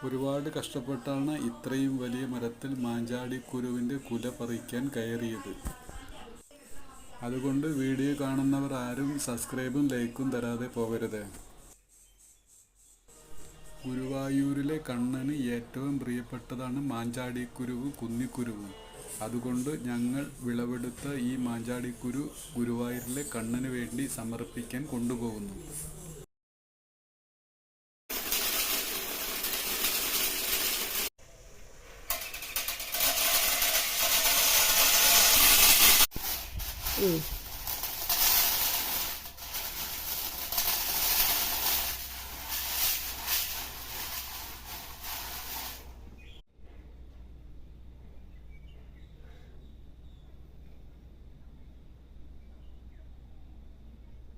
ഒരുപാട് കഷ്ടപ്പെട്ടാണ് ഇത്രയും വലിയ മരത്തിൽ മാഞ്ചാടിക്കുരുവിൻ്റെ കുല പറിക്കാൻ കയറിയത്. അതുകൊണ്ട് വീഡിയോ കാണുന്നവർ ആരും സബ്സ്ക്രൈബും ലൈക്കും തരാതെ പോകരുത്. ഗുരുവായൂരിലെ കണ്ണന് ഏറ്റവും പ്രിയപ്പെട്ടതാണ് മാഞ്ചാടിക്കുരുവും കുന്നിക്കുരുവും. അതുകൊണ്ട് ഞങ്ങൾ വിളവെടുത്ത ഈ മാഞ്ചാടിക്കുരു ഗുരുവായൂരിലെ കണ്ണന് വേണ്ടി സമർപ്പിക്കാൻ കൊണ്ടുപോകുന്നു. Mm.